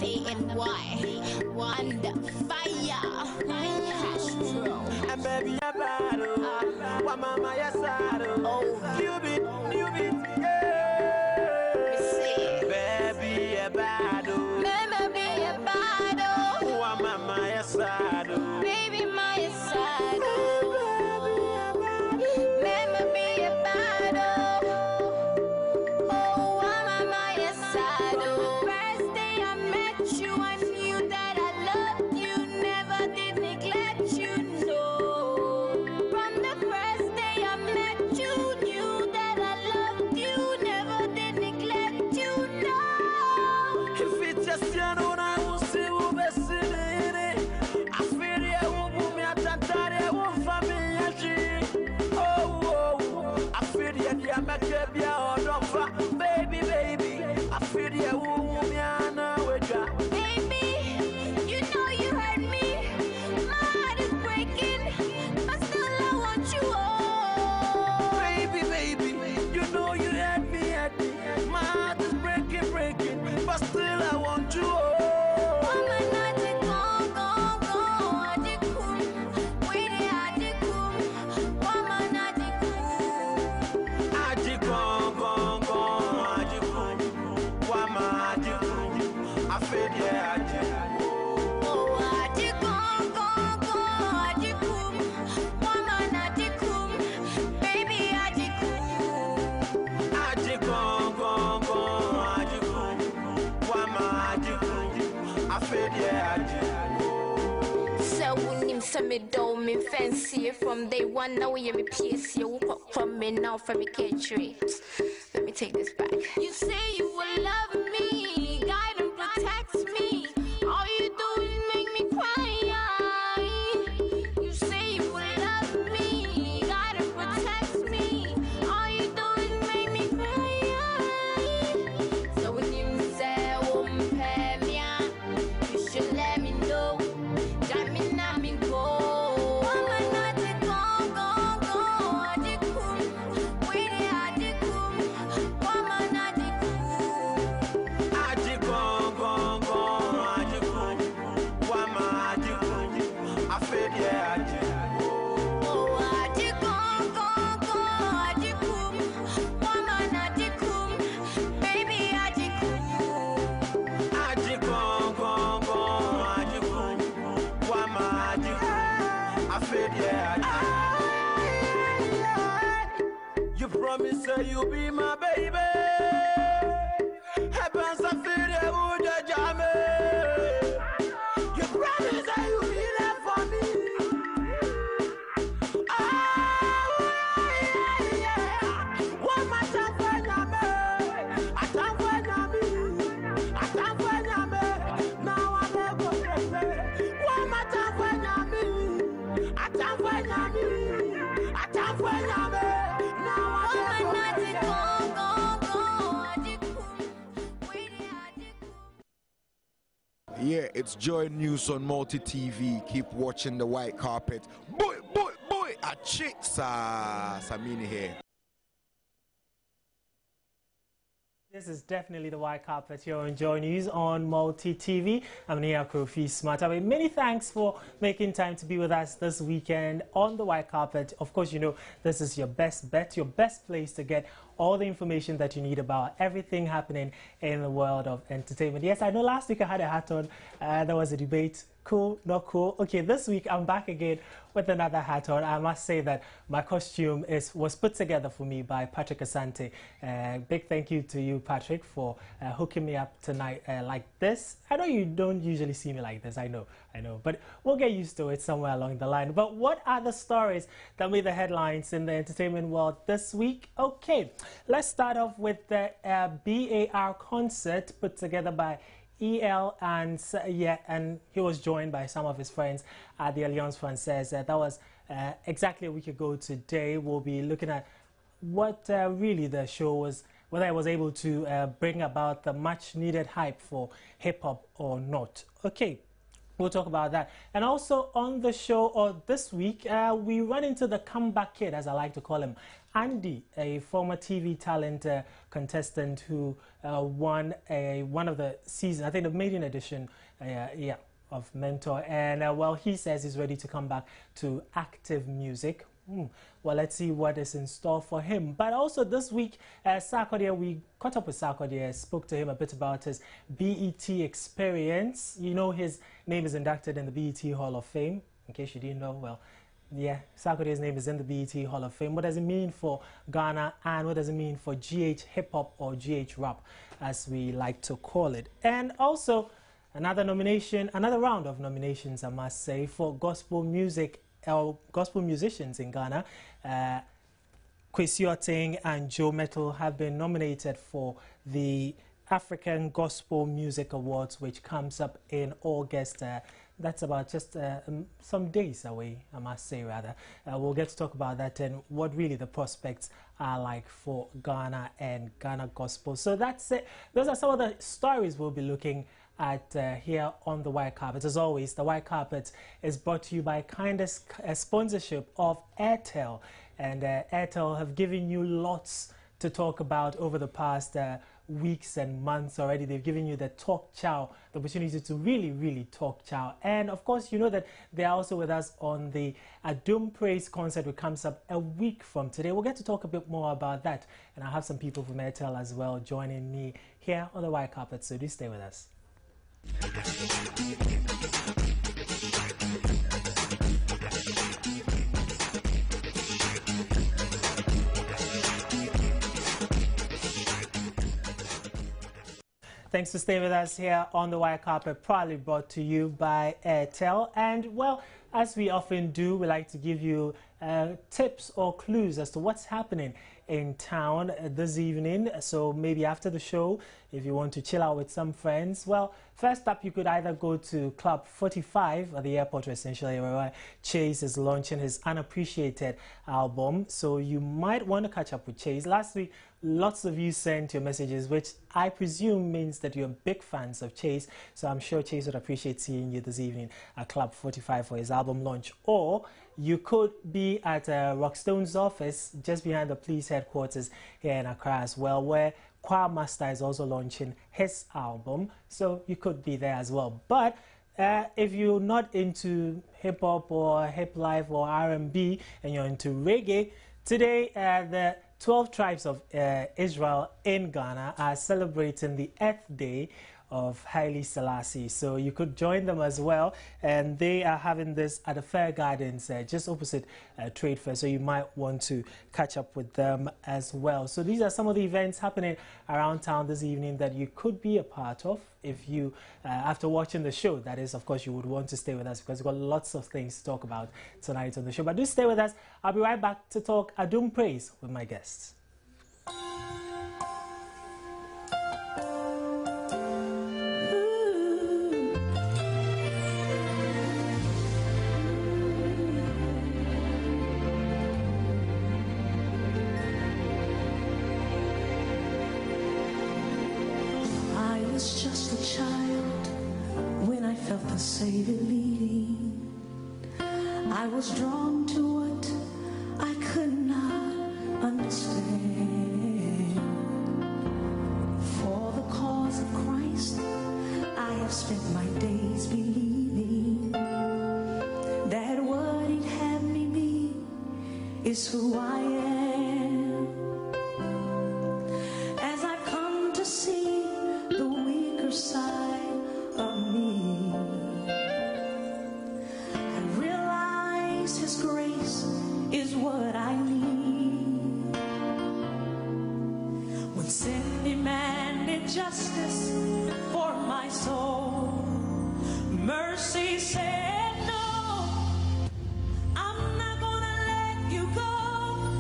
A-N-Y, Wonder Fire, Castro. And baby, I'm bad, oh, mama, yes, oh, you be, yeah. Baby, I'm bad, oh, Baby, a bad, oh, mama, yes, oh, baby, my side, baby, a bad, oh, my side. First day I met you, I knew that I loved you, never did neglect you, no. From the first day I met you, knew that I loved you, never did neglect you, no. if it's just you know, I will see you best in it. I feel you won't me at that, won't family. Oh, I feel you, dear, make a beer or don't baby, I feel you won't me and Baby, you know you hurt me. My heart is breaking, but still I want you all. baby, you know you had me. My heart is breaking, but still I want you. Woman, I did go, I did come. Wait, I did come. Woman, I did come. I did go, I did go. Wama, I did go. I feel yeah, I did. Oh, I did go, I did come. Woman, I did come. Baby, I did come. I did go, I did go. Wama, I did go. I feel yeah, I did. So when you send me down, me fancy from day one. Now you me PS you up from me now from me catering. Let me take this back. You say you will love me, guide and protect me. All you do is make me cry. You say you will love me, guide and protect me. All you do is make me cry. So when you say pay me, you should let me know. You promise that you'll be my baby. Happens I feel that would jam me. You promise that you'll be there for me. One more time for me. I can't find me. I can't find me. Now I'm never crazy. One more time for me. I can't find me. I can't find me. Yeah, it's Joy News on Multi TV. Keep watching the white carpet. Boy, a chick, Samini here. This is definitely the white carpet here on Joy News on Multi TV. I'm Nia Kofi Smart. Many thanks for making time to be with us this weekend on the white carpet. Of course, you know this is your best bet, your best place to get all the information that you need about everything happening in the world of entertainment. Yes, I know last week I had a hat on. There was a debate. Cool, not cool. Okay, this week I'm back again with another hat on. I must say that my costume was put together for me by Patrick Asante. Big thank you to you, Patrick, for hooking me up tonight like this. I know you don't usually see me like this, I know, but we'll get used to it somewhere along the line. But what are the stories that made the headlines in the entertainment world this week? Okay, let's start off with the BAR concert put together by EL, and he was joined by some of his friends at the Alliance Francaise. That was exactly a week ago today. We'll be looking at what really the show was, whether it was able to bring about the much needed hype for hip-hop or not. Okay, we'll talk about that. And also on the show, or this week, we run into the comeback kid, as I like to call him, Andy, a former TV talent contestant who won one of the season, I think the maiden edition, of Mentor. And well, he says he's ready to come back to active music. Well, let's see what is in store for him. But also this week, Sarkodie, we caught up with Sarkodie, spoke to him a bit about his BET experience. You know, his name is inducted in the BET Hall of Fame. In case you didn't know, well, yeah, Sarkodie's name is in the BET Hall of Fame. What does it mean for Ghana, and what does it mean for GH Hip Hop, or GH Rap, as we like to call it? And also another nomination, another round of nominations, I must say, for gospel music, gospel musicians in Ghana. Kwesi Oteng and Joe Metal have been nominated for the African Gospel Music Awards, which comes up in August. That's about just some days away, I must say, rather. We'll get to talk about that and what really the prospects are like for Ghana and Ghana Gospel. So that's it. Those are some of the stories we'll be looking at here on the White Carpet. As always, the White Carpet is brought to you by kindest sponsorship of Airtel. And Airtel have given you lots to talk about over the past weeks and months already. They've given you the talk chow, the opportunity to really talk chow. And of course, you know that they are also with us on the Adom Praiz concert, which comes up a week from today. We'll get to talk a bit more about that. And I have some people from Airtel as well joining me here on the White Carpet, so do stay with us. Thanks for staying with us here on the White Carpet, proudly brought to you by Airtel. And well, as we often do, we like to give you tips or clues as to what's happening in town this evening. So maybe after the show, if you want to chill out with some friends, well, first up, you could either go to Club 45 at the airport, essentially, where Chase is launching his Unappreciated album. So you might want to catch up with Chase. Last week, lots of you sent your messages, which I presume means that you're big fans of Chase. So I'm sure Chase would appreciate seeing you this evening at Club 45 for his album launch. Or you could be at Rockstone's office just behind the police headquarters here in Accra as well, where Choir Master is also launching his album. So you could be there as well. But if you're not into hip-hop or hip life or R&B and you're into reggae, today the 12 tribes of Israel in Ghana are celebrating the 8th day of Haile Selassie. So you could join them as well. And they are having this at the Fair Gardens, just opposite Trade Fair. So you might want to catch up with them as well. So these are some of the events happening around town this evening that you could be a part of. If you, after watching the show, that is, of course, you would want to stay with us because we've got lots of things to talk about tonight on the show. But do stay with us. I'll be right back to talk Adom Praiz with my guests. Just a child when I felt the Savior leading. I was drawn to what I could not understand. For the cause of Christ, I have spent my days believing that what He'd have me be is who I am. As I've come to see the weaker side of me, I realize His grace is what I need. When sin demanded justice for my soul, mercy said no, I'm not gonna let you go.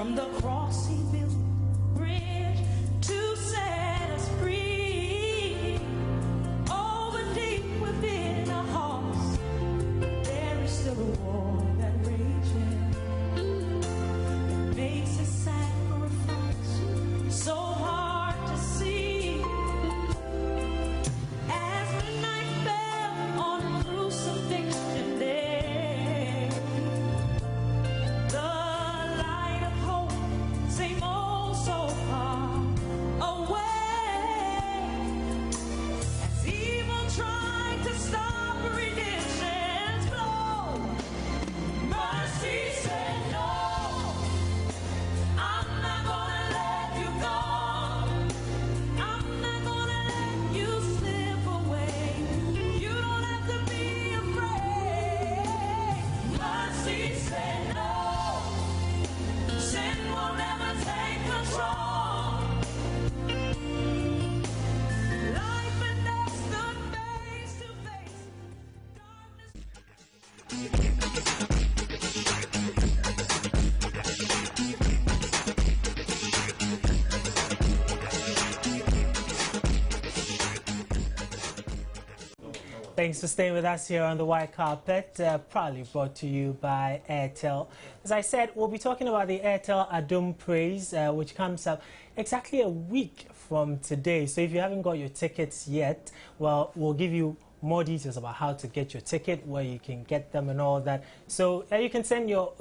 From the cross he built bridge to set us free. Over deep within our hearts, there is still a war that rages. It makes a sacrifice so hard to see. As the night fell on crucifixion day, the light of hope seemed oh so far away. As evil tried to stop redemption's flow, mercy said no, I'm not gonna let you go. I'm not gonna let you slip away. You don't have to be afraid. Mercy said no. Sin will never take control. Life and death stood face to face. Thanks for staying with us here on the White Carpet, proudly brought to you by Airtel. As I said, we'll be talking about the Airtel Adom Praiz, which comes up exactly a week from today. So if you haven't got your tickets yet, well, we'll give you more details about how to get your ticket, where you can get them and all that. So you can send your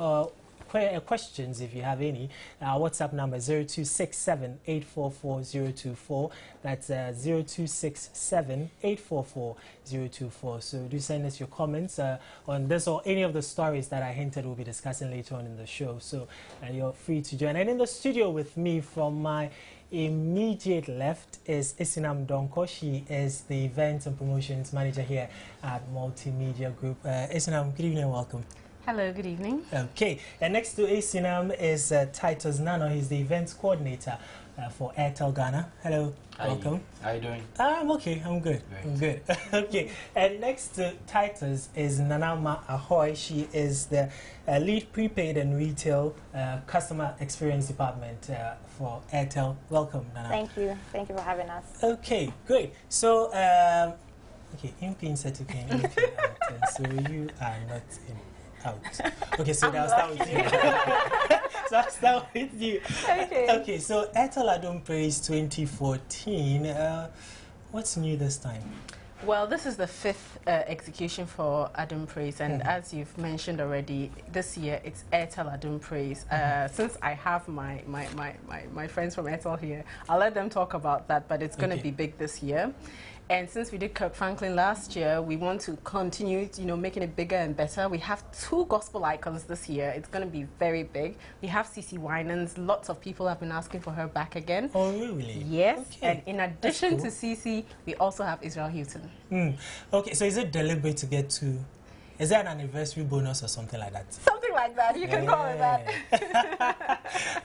questions if you have any. Our WhatsApp number is 0267-844-024. That's 0267-844-024. So do send us your comments on this or any of the stories that I hinted we'll be discussing later on in the show. So you're free to join. And in the studio with me from my immediate left is Isinam Donko. She is the Events and Promotions Manager here at Multimedia Group. Isinam, good evening and welcome. Hello, good evening. Okay, and next to Isinam is Titus Nano. He's the Events Coordinator for Airtel Ghana. Hello, welcome. How are you doing? I'm okay, I'm good. Great. I'm good. Okay, and next to Titus is Nanama Ahoy. She is the lead prepaid and retail customer experience department for Airtel. Welcome, Nana. Thank you for having us. Okay, great. So, okay, in pin set to pin, so you are not in. Out. Okay, so I'll start with you. So I'll start with you. Okay. Okay, so Airtel Adom Praiz 2014. What's new this time? Well, this is the 5th execution for Adom Praiz, and as you've mentioned already, this year it's Airtel Adom Praiz. Since I have my friends from Airtel here, I'll let them talk about that, but it's going to be big this year. And since we did Kirk Franklin last year, we want to continue, making it bigger and better. We have 2 gospel icons this year. It's going to be very big. We have CeCe Winans. Lots of people have been asking for her back again. Oh, really? Yes. Okay. And in addition to CeCe, we also have Israel Houghton. Okay, so is it deliberate to get to... Is there an anniversary bonus or something like that? Something like that. You can call it that.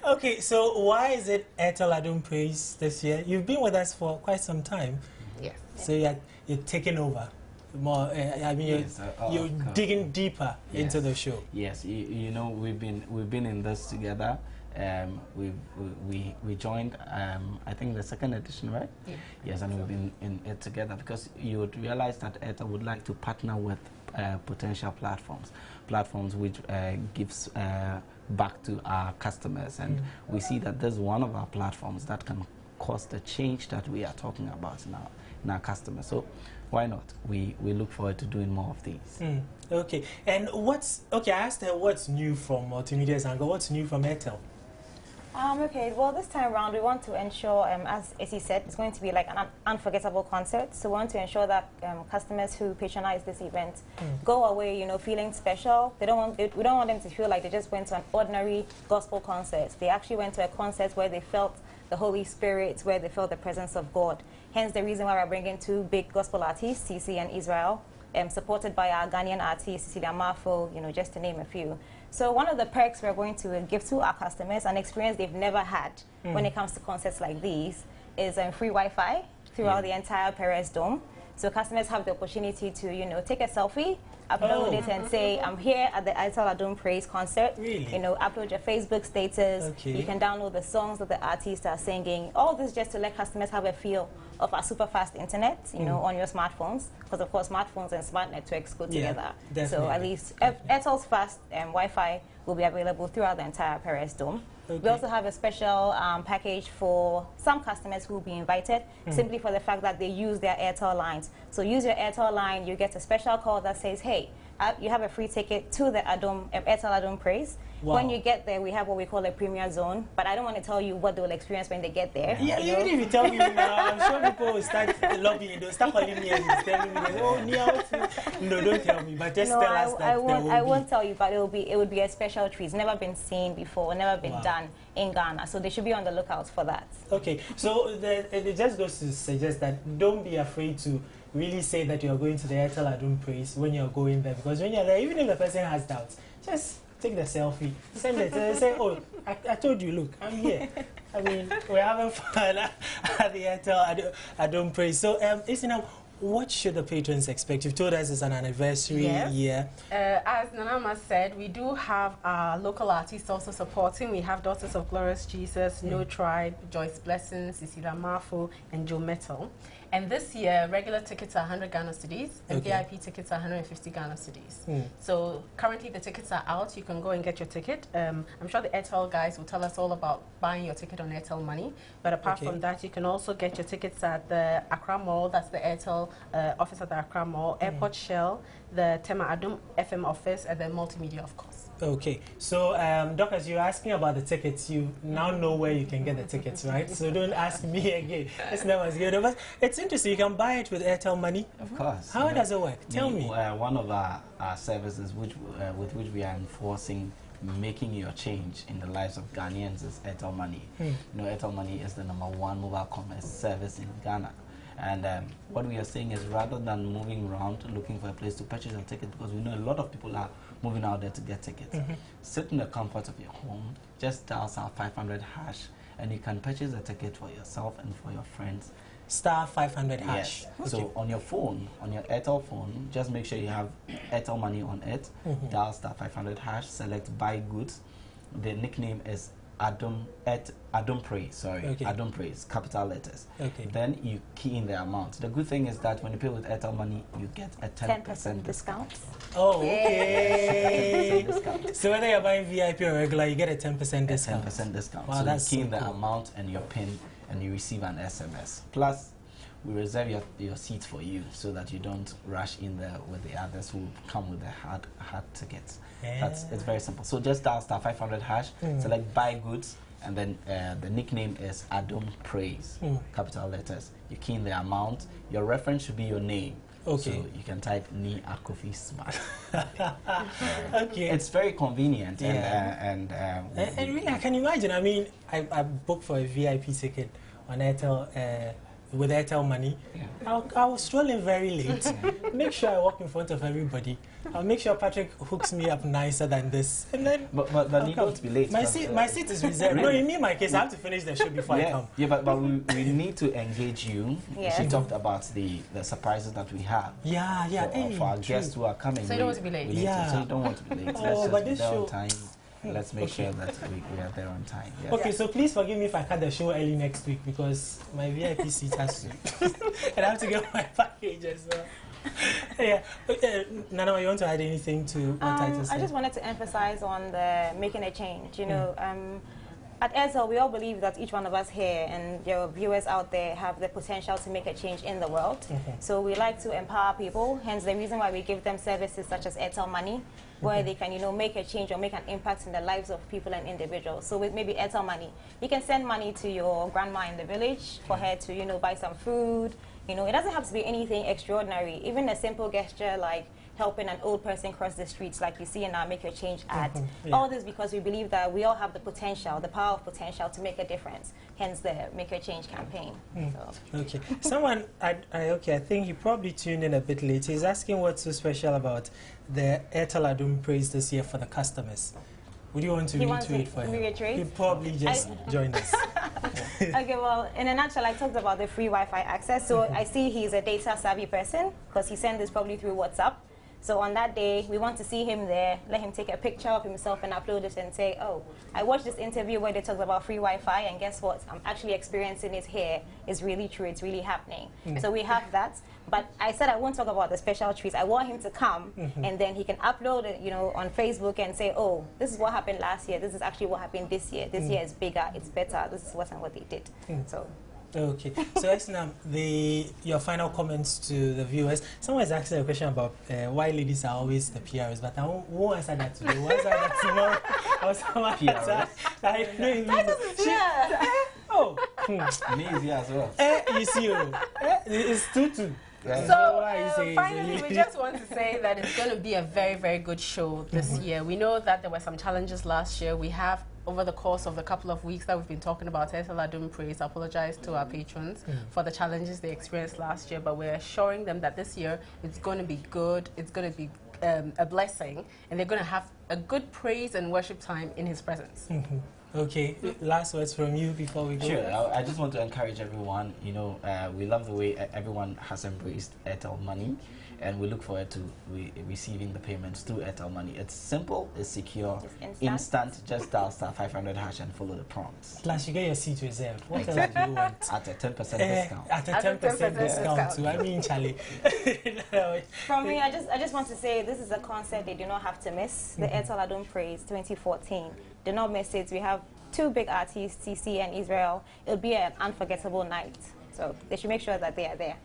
Okay, so why is it Airtel Adom Praiz this year? You've been with us for quite some time. Yes. So you're taking over more. I mean, Yes, you're digging deeper into the show. Yes, you know we've been in this together. We joined I think the 2nd edition, right? Yeah. Yes, and we've been in it together because you would realize that Airtel would like to partner with potential platforms which gives back to our customers, and we see that there's one of our platforms that can cause the change that we are talking about now in our customers. So why not? We look forward to doing more of these. Okay, and I asked her what's new from Multimedia's angle. What's new from Airtel? Okay, well, this time around, we want to ensure, as he said, it's going to be like an unforgettable concert. So we want to ensure that customers who patronize this event go away, feeling special. We don't want them to feel like they just went to an ordinary gospel concert. They actually went to a concert where they felt the Holy Spirit, where they felt the presence of God. Hence the reason why we're bringing 2 big gospel artists, CeCe and Israel, supported by our Ghanaian artists, Cecilia Marfo, just to name a few. So one of the perks we're going to give to our customers, an experience they've never had when it comes to concerts like these, is free Wi-Fi throughout the entire Perez Dome. So customers have the opportunity to, you know, take a selfie, upload it and say, I'm here at the Airtel Adom Praiz concert. Really? You know, upload your Facebook status. Okay. You can download the songs that the artists are singing. All this just to let customers have a feel of our super fast internet, you know, on your smartphones. Because of course, smartphones and smart networks go together. Definitely. So at least Airtel's fast Wi-Fi will be available throughout the entire Praiz Dome. Okay. We also have a special package for some customers who will be invited simply for the fact that they use their Airtel lines. So use your Airtel line, you get a special call that says, hey, you have a free ticket to the Airtel Adom Praiz. Wow. When you get there, we have what we call a premier zone, but I don't want to tell you what they will experience when they get there. Yeah, even if you tell me now, I'm sure people will start lobbying. They'll start calling me and telling me, oh, Nia, no, don't tell me, but just tell us that I won't tell you, but it would be a special treat. It's never been seen before, never been done in Ghana, so they should be on the lookout for that. Okay, so it just goes to suggest that don't be afraid to really say that you're going to the Airtel Adom Praiz when you're going there, because when you're there, even if the person has doubts, just take the selfie, send it, say, oh, I told you, look, I'm here. I mean, we're having fun at the Airtel Adom Praiz. So, Isina, what should the patrons expect? You've told us it's an anniversary year. As Nanama said, we do have our local artists also supporting. We have Daughters of Glorious Jesus, No Tribe, Joyce Blessing, Cecilia Marfo, and Joe Metal. And this year, regular tickets are 100 Ghana cedis, and VIP tickets are 150 Ghana cedis. So currently the tickets are out. You can go and get your ticket. I'm sure the Airtel guys will tell us all about buying your ticket on Airtel Money. But apart from that, you can also get your tickets at the Accra Mall. That's the Airtel office at the Accra Mall, Airport Shell, the Tema Adom FM office, and the multimedia, of course. Okay, so Doc, as you're asking about the tickets, you now know where you can get the tickets, right? So don't ask me again. It's never as good. But it's interesting, you can buy it with Airtel Money. Of course. How does it work? Tell me. One of our services with which we are enforcing making your change in the lives of Ghanaians is Airtel Money. You know, Airtel Money is the #1 mobile commerce service in Ghana. And what we are saying is, rather than moving around looking for a place to purchase a ticket, because we know a lot of people are moving out there to get tickets, sit in the comfort of your home, just dial *500#, and you can purchase a ticket for yourself and for your friends. *500#. Yes. Okay. So on your phone, on your Airtel phone, just make sure you have Airtel Money on it. Dial *500#, select buy goods. The nickname is Adom Praiz, sorry, Adom Praiz, capital letters. Then you key in the amount. The good thing is that when you pay with Airtel Money, you get a 10% discount. Oh, okay. So whether you're buying VIP or regular, you get a 10% discount. 10% discount. Wow, so that's you key so in the cool. amount and your PIN, and you receive an SMS. Plus, we reserve your seat for you so that you don't rush in there with the others who come with the hard tickets. It's very simple. So just dial *500#, select buy goods, and then the nickname is Adom Praiz, capital letters. You key in the amount. Your reference should be your name. So you can type Ni Akofi Smart. It's very convenient. And really, I can imagine. I mean, I booked for a VIP ticket on Airtel with Airtel Money. I was strolling very late. Make sure I walk in front of everybody. I'll make sure Patrick hooks me up nicer than this. And then but you don't be late. My seat is reserved. No, in me, my case, I have to finish the show before I come. Yeah, but we need to engage you. She talked about the surprises that we have. For our guests who are coming. So you don't want to be late. So you don't want to be late. Oh, but this show... on time. Let's make sure that we are there on time. Yes. Okay, so please forgive me if I cut the show early next week because my VIP seat has to. And I have to get my package as well. Nana, you want to add anything to what Titus said? I just wanted to emphasize on the making a change. You know, at Airtel, we all believe that each one of us here and your viewers out there have the potential to make a change in the world. So we like to empower people, hence the reason why we give them services such as Airtel Money, where they can, you know, make a change or make an impact in the lives of people and individuals. So with maybe Airtel Money, you can send money to your grandma in the village for her to, you know, buy some food. You know, it doesn't have to be anything extraordinary. Even a simple gesture like helping an old person cross the streets like you see in our Make Your Change ad. All this because we believe that we all have the potential, the power of potential to make a difference, hence the Make Your Change campaign. Okay. Someone, I think you probably tuned in a bit late. He's asking what's so special about the Airtel Adom Praiz this year for the customers. Would you want to reiterate for him? Reiterate? You probably just joined us. example? Okay, well, in a nutshell, I talked about the free Wi-Fi access. So I see he's a data-savvy person because he sent this probably through WhatsApp. So on that day, we want to see him there, let him take a picture of himself and upload it and say, oh, I watched this interview where they talked about free Wi-Fi, and guess what? I'm actually experiencing it here. It's really true. It's really happening. So we have that. But I said I won't talk about the special treats. I want him to come, and then he can upload it, you know, on Facebook and say, oh, this is what happened last year. This is actually what happened this year. This year is bigger. It's better. This is what they did. So. Okay, so Esnam, your final comments to the viewers. Someone is asking a question about why ladies are always the PRs, but I won't answer that today. We'll answer that tomorrow. PRs? I know you Oh, me easy as well. You see, it's 2-2. So finally, we just want to say that it's going to be a very, very good show this year. We know that there were some challenges last year. We have, over the course of the couple of weeks that we've been talking about Airtel Adom Praiz, apologize to our patrons for the challenges they experienced last year, but we're assuring them that this year it's going to be good, it's going to be a blessing, and they're going to have a good praise and worship time in His presence. Okay, last words from you before we go. Sure, I just want to encourage everyone, you know, we love the way everyone has embraced Airtel Money, and we look forward to receiving the payments through Airtel Money. It's simple, it's secure, instant. Just dial *500# and follow the prompts. Plus, you get your seat reserved. What else do you want? At a 10% discount. At a 10% discount too. I mean, Charlie. From me, I just want to say this is a concert they do not have to miss. The Airtel Adom Praiz 2014. Do not miss it. We have 2 big artists, TC and Israel. It'll be an unforgettable night. So they should make sure that they are there.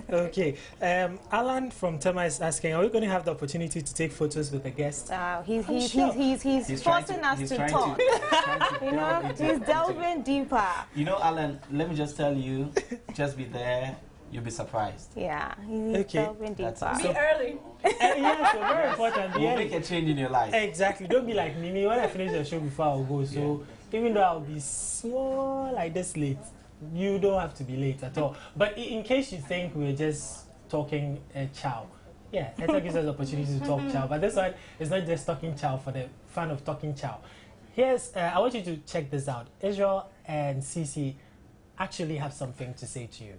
Okay. Alan from Tema is asking, are we going to have the opportunity to take photos with the guests? He's forcing us to talk. You know, he's delving deeper. You know, Alan, let me just tell you, just be there. You'll be surprised. Yeah, he's delving deeper. Be early. Yeah, so very important. We'll make a change in your life. Exactly. Don't be like Mimi. When I finish the show before I'll go, so even though I'll be small like this late, you don't have to be late at all. But in case you think we're just talking chow, yeah, Airtel gives us the opportunity to talk chow. But this one is not just talking chow for the fun of talking chow. Here's, I want you to check this out. Israel and Cece actually have something to say to you.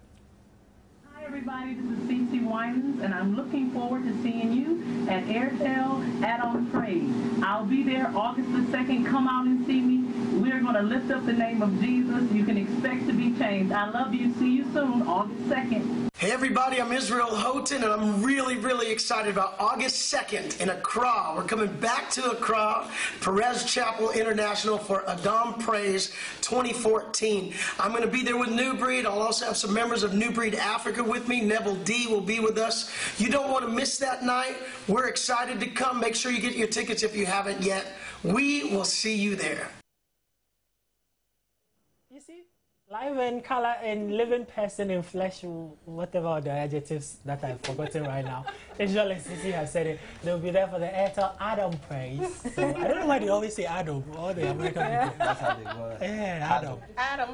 Hi everybody, this is Cece Winans, and I'm looking forward to seeing you at Airtel Adom Praiz. I'll be there August the 2nd. Come out and see me. We're going to lift up the name of Jesus. You can expect to be changed. I love you. See you soon, August 2nd. Hey everybody, I'm Israel Houghton, and I'm really excited about August 2nd in Accra. We're coming back to Accra, Perez Chapel International for Adom Praiz 2014. I'm going to be there with New Breed. I'll also have some members of New Breed Africa with me. Neville D will be with us. You don't want to miss that night. We're excited to come. Make sure you get your tickets if you haven't yet. We will see you there. You see, live in color and living person in flesh, whatever are the adjectives that I've forgotten right now. Israel and Cece have said it. They'll be there for the Airtel Adom Praiz. So I don't know why they always say Adom, all the American people. That's how they go. Yeah, Adom.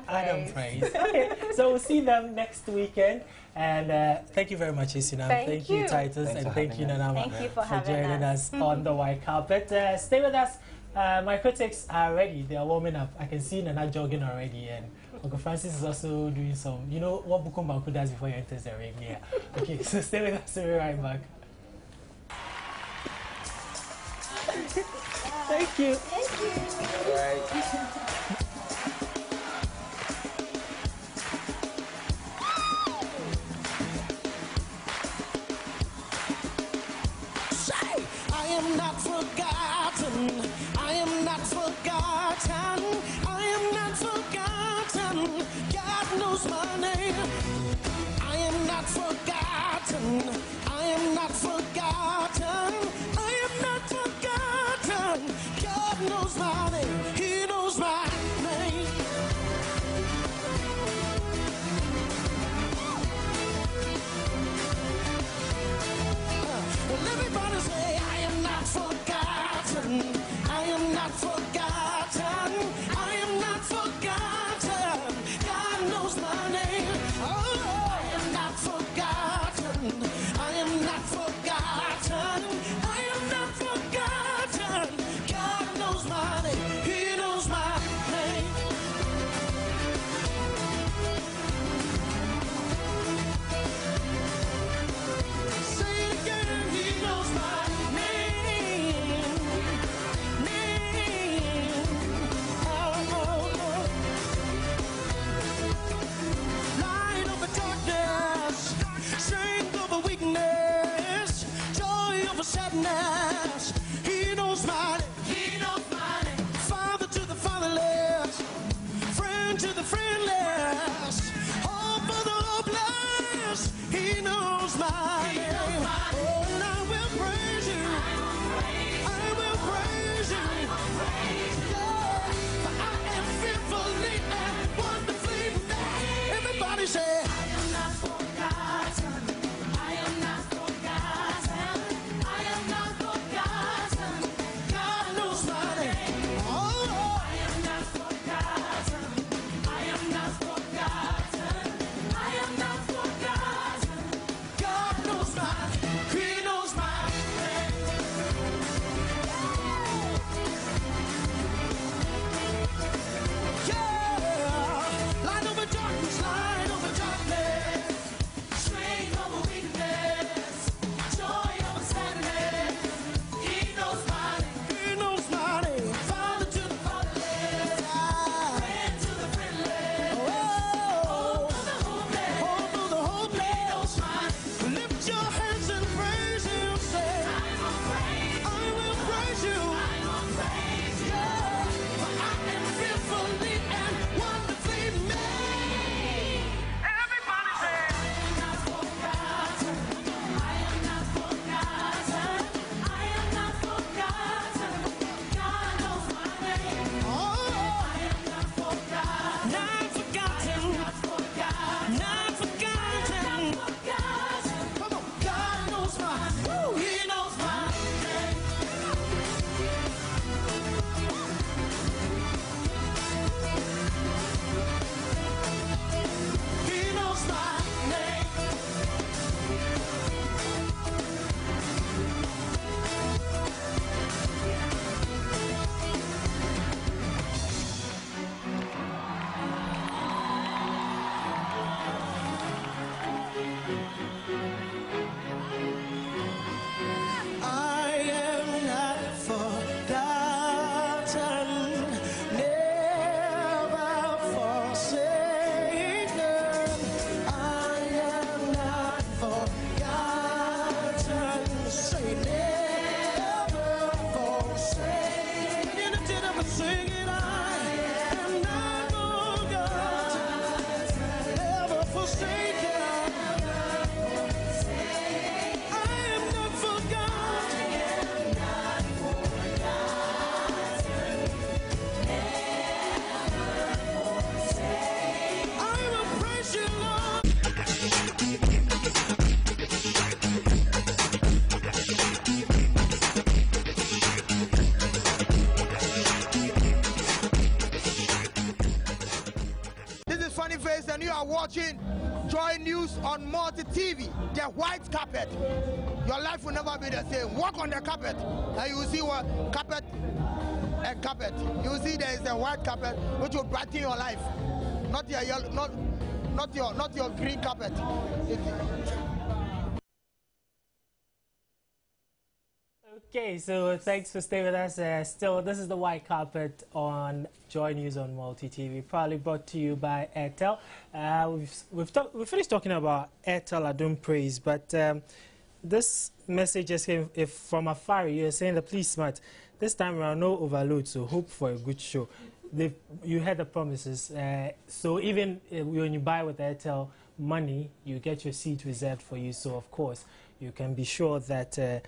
Adom Praiz. Okay, so we'll see them next weekend. And thank you very much, Isina. Thank you, Titus. Thanks, and thank you, Nanama, Thank you for joining us on the white carpet. Stay with us. My critics are ready. They are warming up. I can see Nana jogging already. And Uncle Francis is also doing some, you know what Bukum Banku does before you enter the ring. Yeah. Okay, so stay with us. We'll be right back. Thank you. Thank you. All right. I am not forgotten. I am not forgotten. I am not forgotten. God knows my name. I am not forgotten. I am not forgotten. I am not forgotten. God knows my name. He knows my name. Well, everybody say, I am not forgotten. I are watching Joy News on Multi TV, the white carpet. Your life will never be the same. Walk on the carpet and you will see what carpet and carpet. You will see there is a white carpet which will brighten your life. Not your yellow, not your green carpet. Okay, so thanks for staying with us. Still, this is the white carpet on Joy News on Multi TV, probably brought to you by Airtel. We've finished talking about Airtel Adom Praiz, but this message just came from afar. You're saying that please smart. This time around, no overload, so hope for a good show. You had the promises, so even when you buy with Airtel money, you get your seat reserved for you. So of course, you can be sure that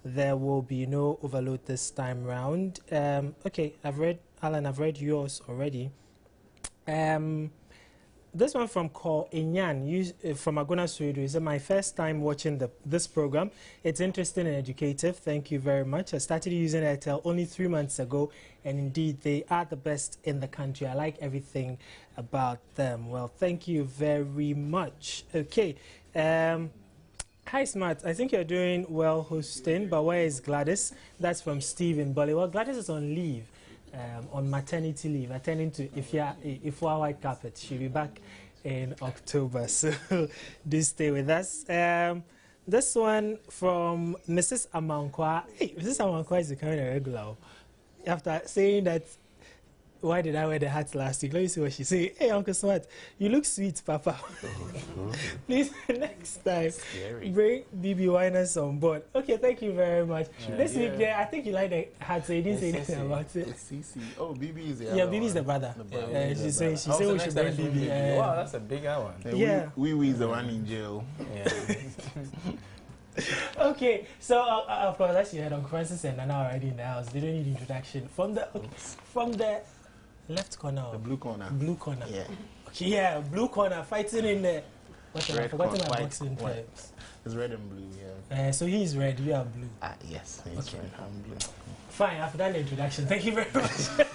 there will be no overload this time round. Okay, Alan, I've read yours already. This one from Ko Inyan from Agona Suedo is my first time watching this program. It's interesting and educative. Thank you very much. I started using Airtel only 3 months ago, and indeed they are the best in the country. I like everything about them. Well, thank you very much. Okay. Hi, Smart. I think you're doing well hosting, but where is Gladys? That's from Stephen Bolly. Well, Gladys is on leave, on maternity leave, attending to if we're white carpet. She'll be back in October, so do stay with us. This one from Mrs. Amankwa. Hey, Mrs. Amankwa is becoming a regular. After saying that, why did I wear the hat last week? Let me see what she said. Hey, Uncle Smart, you look sweet, Papa. Please, next time, bring BB Winers on board. Okay, thank you very much. This week, I think you like the hat, so you didn't say anything about it. It's CC. Oh, BB is the Yeah, BB is the brother. She said we should bring BB. Wow, that's a bigger one. Yeah. We is the one in jail. Yeah. Okay, so of course, as you heard, Uncle Francis and Nana already in the house. They don't need introduction. From the left corner. The blue corner. Blue corner. Yeah. Okay, yeah, blue corner fighting in the. What I've forgotten my boxing terms. It's red and blue, yeah. So he's red, you are blue. Yes, he's red, I'm blue. Fine, I've done the introduction. Thank you very much.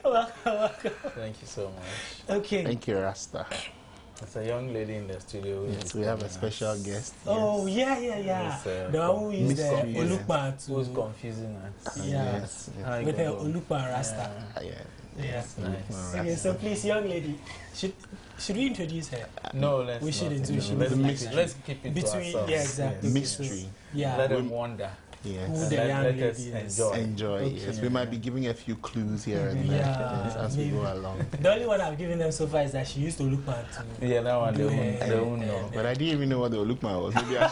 Welcome. Thank you so much. Okay. Thank you, Rasta. It's a young lady in the studio. Yes, we have a special guest. Oh, yes. yeah. The one who is the Olukpa who's confusing us. Yes. With the Olukpa Rasta. Yes, nice. Okay, so please, young lady, should we introduce her? No, let's we shouldn't. Let's keep it to ourselves. Yeah, exactly. Mystery. Yeah. Let them wonder. Yes. Who the young let lady us is. Enjoy. Okay. Yes, we might be giving a few clues here and there as we go along. The only one I've given them so far is that she used to look at. Yeah, that one they won't know. But I didn't even know what the Olukman was. Maybe I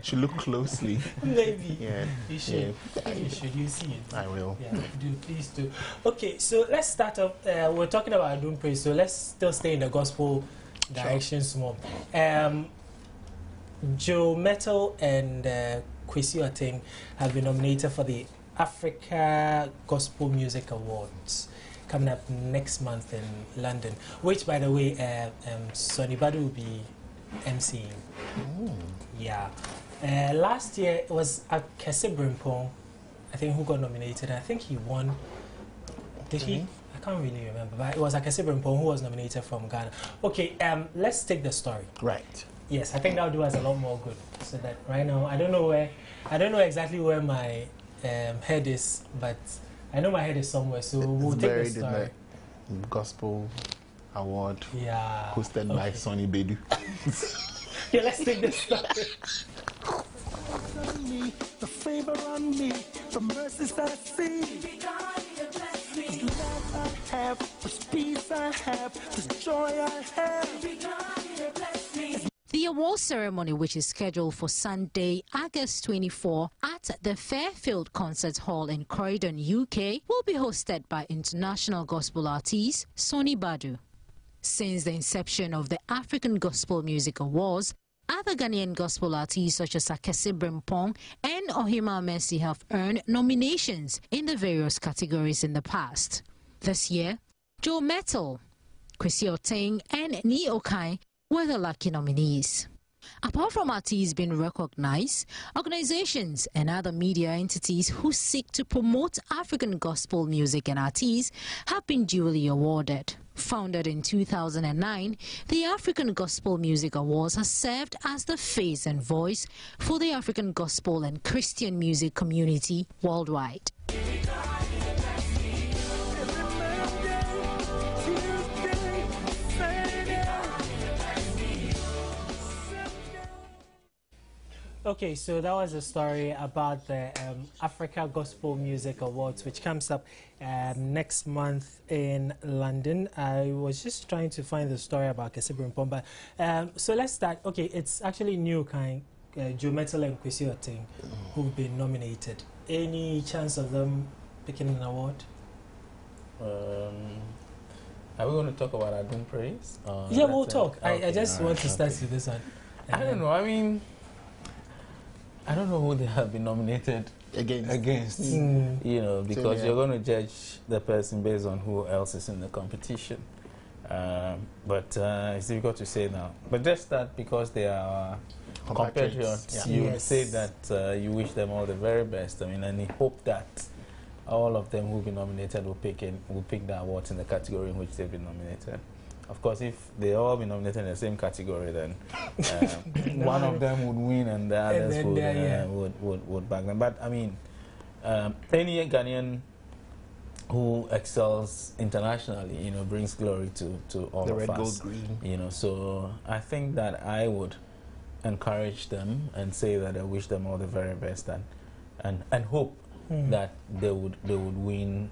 should look closely. Maybe. Yeah. You should. Yeah. You should. You see it. I will. Yeah. Do please do. Okay, so let's start off. We're talking about Adom Praiz, so let's still stay in the gospel direction small. Joe Metal and Kwesi Oteng have been nominated for the Africa Gospel Music Awards coming up next month in London, which, by the way, Sonny Badu will be emceeing. Yeah. Last year it was Akese Brimpong, I think, who got nominated. I think he won. Did he? I can't really remember, but it was Akese Brimpong who was nominated from Ghana. Okay, let's take the story. Right. Yes, I think that would do us a lot more good. So that right now, I don't know exactly where my head is, but I know my head is somewhere. So we'll take the story. In the Gospel Award, hosted by Sonny Badu. Okay, let's take the story. The favor on me, the mercies that I see. The love I have, the peace I have, the joy I have. The award ceremony, which is scheduled for Sunday, August 24 at the Fairfield Concert Hall in Croydon, UK, will be hosted by international gospel artist Sonny Badu. Since the inception of the African Gospel Music Awards, other Ghanaian gospel artists such as Akese Brimpong and Ohima Mercy have earned nominations in the various categories in the past. This year, Joe Metal, Kwesi Oteng and Ni Okai were the lucky nominees. Apart from artists being recognized, organizations and other media entities who seek to promote African gospel music and artists have been duly awarded. Founded in 2009, the African Gospel Music Awards has served as the face and voice for the African gospel and Christian music community worldwide. Okay, so that was a story about the Africa Gospel Music Awards, which comes up next month in London. I was just trying to find the story about Kesebrin Pomba. So let's start. Okay, it's actually new kind, Joe Metal and Kwesi Oteng, who've been nominated. Any chance of them picking an award? Are we going to talk about Adom Praiz? Yeah, we'll talk. Okay, I just want to start with this one. I don't know. I mean, I don't know who they have been nominated against. You know, because you're going to judge the person based on who else is in the competition. But it's difficult to say now. But just that because they are compatriots, you would say that you wish them all the very best. I mean, and you hope that all of them who will be nominated will pick the awards in the category in which they've been nominated. Of course, if they all be nominated in the same category, then one of them would win and the others would back them. But I mean, any Ghanaian who excels internationally, you know, brings glory to all the of red, us. gold, green. You know, so I think that I would encourage them and say that I wish them all the very best and hope that they would win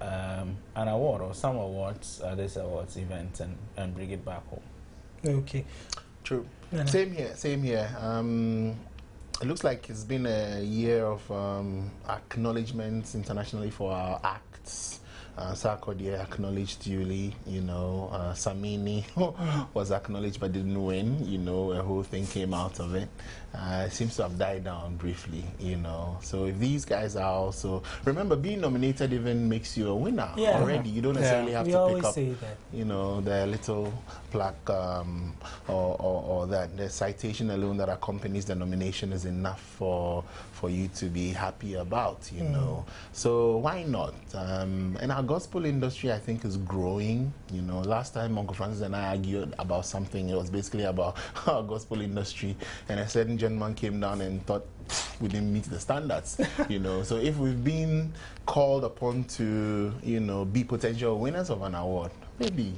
an award or some awards at this awards event and bring it back home. Okay. True. Same here. It looks like it's been a year of acknowledgements internationally for our acts. Sarkodie acknowledged duly, you know. Samini was acknowledged but didn't win, you know. A whole thing came out of it. It seems to have died down briefly, you know. So if these guys are also, remember, being nominated even makes you a winner already. You don't necessarily have to pick up, you know, the little plaque or that the citation alone that accompanies the nomination is enough for you to be happy about, you know. So why not? And our gospel industry, I think, is growing. You know, last time Uncle Francis and I argued about something, it was basically about our gospel industry, and a certain gentleman came down and thought we didn't meet the standards, you know. So if we've been called upon to, you know, be potential winners of an award, maybe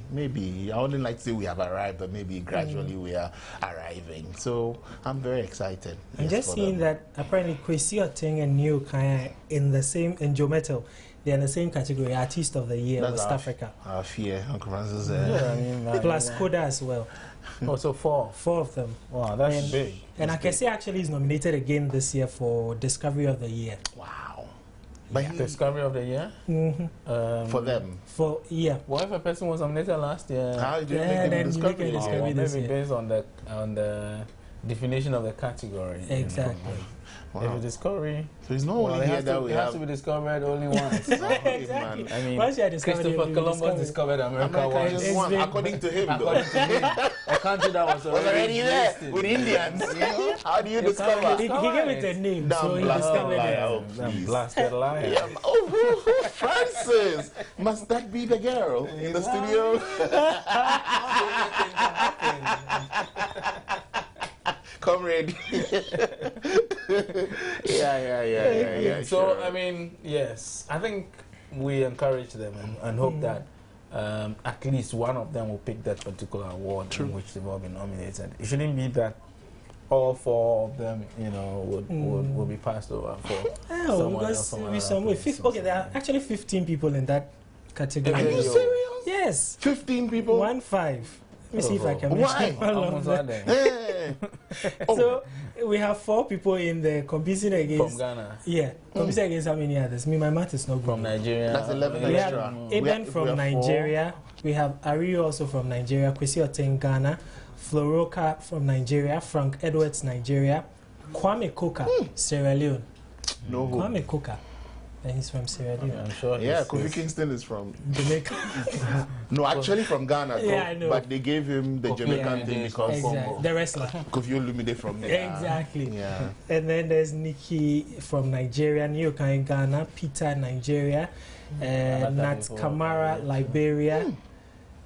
I wouldn't like to say we have arrived, but maybe gradually we are arriving. So I'm very excited. I'm just seeing that apparently Kwesi Oteng and New Kaya in Joe Metal, they're in the same category, Artist of the Year, West Africa. Our fear, Uncle Francis. Plus Koda as well. Also four of them. Wow, that's big. And Akesi actually is nominated again this year for Discovery of the Year. Wow. But Discovery of the Year? For them? What if a person was nominated last year? How did you make them Discovery? Maybe based on the definition of the category. Exactly. Wow. If a discovery, so it's not only here that we have. It has to be discovered only once. Exactly. I mean, Christopher Columbus discovered America once. According to him, though. According to him, a country that was already there with Indians. You know? How do you discover? He gave it a name, so he discovered it. Blasted liar. Oh, Francis! Must that be the girl in the studio? Comrade. Yeah. So, sure. I mean, yes, I think we encourage them and hope that at least one of them will pick that particular award in which they've all been nominated. It shouldn't be that all four of them, you know, would be passed over for someone else. Okay, there are actually 15 people in that category. Are you serious? Yes. 15 people? 1-5. Let me see if I can mention all of them. Oh. So we have 4 people in the competing against. From Ghana. Yeah, competing against how many others? My math is not good. From Nigeria. That's 11 we extra. have Eben from Nigeria. 4. We have Ari also from Nigeria. Kwesi Oteng, Ghana. Floroka from Nigeria. Frank Edwards, Nigeria. Kwame Coker, Sierra Leone. No. Kwame Coker. And he's from Sierra Leone. I'm sure. Yeah, Kofi Kingston is from Jamaica. No, actually from Ghana. Yeah, I know. But they gave him the Jamaican thing because exactly. The wrestler. Kofi Olumide from there. Exactly. Yeah. And then there's Nikki from Nigeria, Nyoka in Ghana, Peter Nigeria, Nat Kamara Liberia,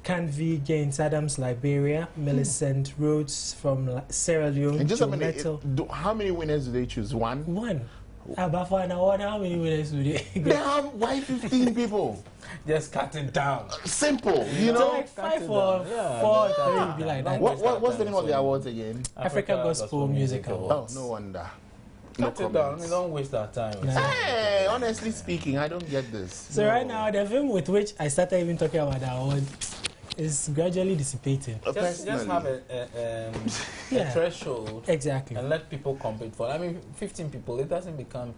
Canvi Gaines Adams Liberia, Millicent Rhodes from Sierra Leone. And just a minute, how many winners do they choose? One. About for an hour, how many winners do they get? They have why 15 people? Just cut it down. Simple, you know. So like 5 or 4, 3 be like that. What's the name of the awards again? Africa Gospel Music Awards. Oh, no wonder. Cut it down. We don't waste our time. Hey, honestly speaking, I don't get this. So right now, the film with which I started even talking about that award is gradually dissipating. Just have a threshold. Exactly. And let people compete for. I mean, 15 people, it doesn't become,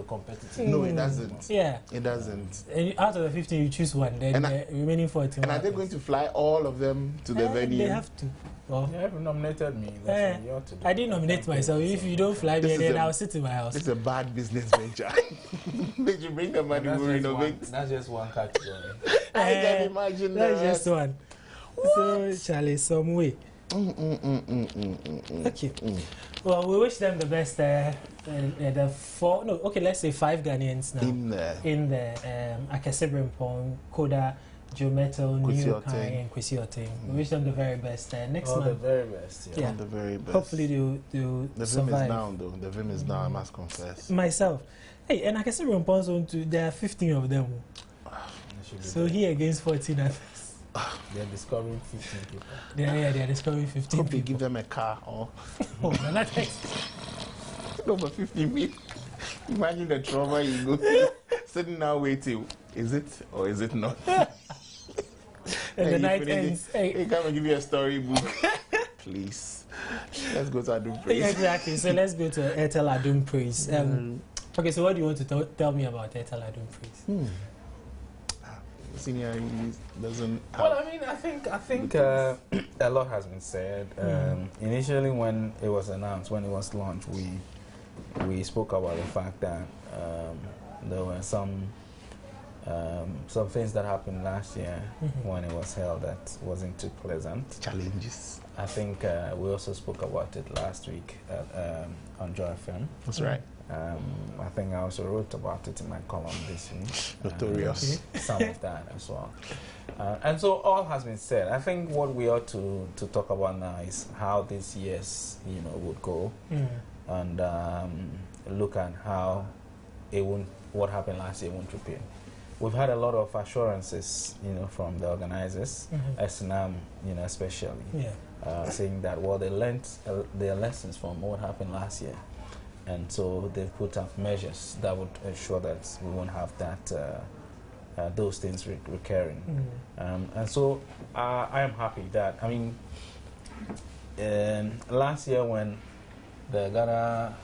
competitive. No, it doesn't. Yeah. It doesn't. And out of the 15, you choose one. Then the remaining 14. And are they going to fly all of them to the venue? They have to. Well, you have nominated me. That's what you ought to do. I didn't nominate myself. If you don't fly me, then I'll sit in my house. It's a bad business venture. Did you bring the money to renovate? That's just one category. I can imagine that's that. Just one. What? So, Charlie, some way. Okay. Well, we wish them the best. Let's say 5 Ghanaians now. In there. Akese Brempong, Koda, Jometo, Nyokai, and Kwesi Oteng. We wish them the very best. Next month. The very best. Yeah. The very best. Hopefully they'll the survive. Vim is down though. The Vim is down, I must confess. Myself. Hey, and Akese Brempong's on too. There are 15 of them. So he against 14 others. They're discovering 15 people. They're discovering 15 Hope people. they give them a car or... No, but 15 people. Imagine the trauma you go through. Sitting now waiting. Is it or is it not? And the night ends. Hey, come and give you a storybook. Please. Let's go to Adom Praiz. Exactly. So let's go to Airtel Adom Praiz. Okay, so what do you want to tell me about Airtel Adom Praiz? Senior doesn't. Well, I mean, I think a lot has been said. Initially, when it was announced, when it was launched, we spoke about the fact that there were some things that happened last year when it was held that wasn't too pleasant. Challenges. I think we also spoke about it last week on Joy FM. That's right. I think I also wrote about it in my column this week. Notorious. Some of that as well. And so all has been said. I think what we ought to talk about now is how this year's would go, and look at how what happened last year won't repeat. We've had a lot of assurances, from the organizers, SNAM, especially, saying that they learned their lessons from what happened last year. And so they've put up measures that would ensure that we won't have that those things recurring. And so I am happy that, I mean, last year when the Ghana